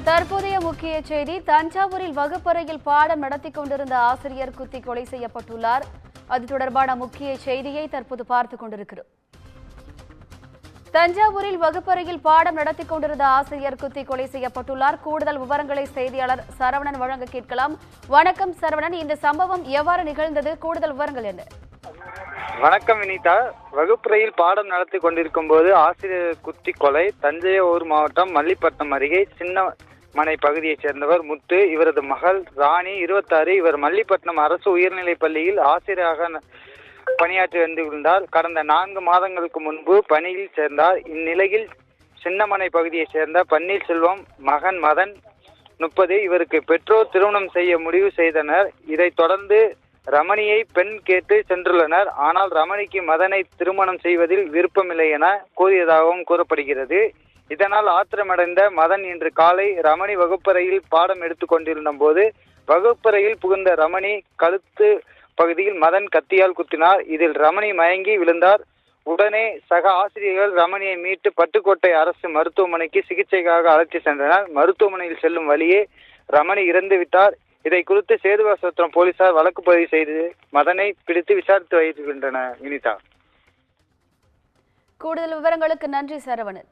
தற்போதைய முக்கிய செய்தி, தஞ்சாவூரில் வகுப்பறையில் பாடம் நடத்தி கொண்டிருந்த ஆசிரியர் குத்தி கொலை செய்யப்பட்டுள்ளார். அது தொடர்பான முக்கிய செய்தியை தற்போது பார்த்துக் கொண்டிருக்கிறோம். தஞ்சாவூரில் வகுப்பறையில் பாடம் நடத்தி கொண்டிருந்த ஆசிரியர் குத்தி கொலை செய்யப்பட்டுள்ளார். கூடுதல் விவரங்களை செய்தியாளர் சரவணன் வழங்க கேட்கலாம். வணக்கம் சரவணன், இந்த சம்பவம் எவ்வாறு நிகழ்ந்தது? கூடுதல் விவரங்கள் என்ன? வணக்கம் வினிதா. வகுப்பறையில் பாடம் நடத்தி கொண்டிருக்கும் போது ஆசிரியர் குத்தி கொலை. தஞ்சாவூர் மாவட்டம் மல்லிப்பட்டினம் அருகே சின்னமனை பகுதியைச் சேர்ந்தவர் முத்து. இவரது மகள் ராணி 26. இவர் மல்லிப்பட்டினம் அரசு உயர்நிலைப் பள்ளியில் ஆசிரியராக பணியாற்றி வந்துள்ளார். கடந்த 4 மாதங்களுக்கு முன்பு பணியில் சேர்ந்தார். இந்நிலையில் சின்னமனை பகுதியைச் சேர்ந்த பன்னீர்செல்வம் மகன் மதன் 30. இவருக்கு பெற்றோர் திருமணம் செய்ய முடிவு செய்தனர். இதைத் தொடர்ந்து ரமணியை பெண் கேட்டு சென்றுள்ளனர். ஆனால் ரமணிக்கு மதனை திருமணம் செய்வதில் விருப்பமில்லை என கூறியதாகவும் கூறப்படுகிறது. இதனால் ஆத்திரமடைந்த மதன் இன்று காலை ரமணி வகுப்பறையில் பாடம் எடுத்துக் கொண்டிருந்த போது வகுப்பறையில் புகுந்த ரமணி கழுத்து பகுதியில் மதன் கத்தியால் குத்தினார். இதில் ரமணி மயங்கி விழுந்தார். உடனே சக ஆசிரியர்கள் ரமணியை மீட்டு பட்டுக்கோட்டை அரசு மருத்துவமனைக்கு சிகிச்சைக்காக அழைத்து சென்றனர். மருத்துவமனையில் செல்லும் வழியே ரமணி இறந்து விட்டார். இதை குறித்து சேதுவாசத்திரம் போலீசார் வழக்கு பதிவு செய்து மதனை பிடித்து விசாரித்து வருகின்றனர். வினிதா, கூடுதல் விவரங்களுக்கு நன்றி சரவணன்.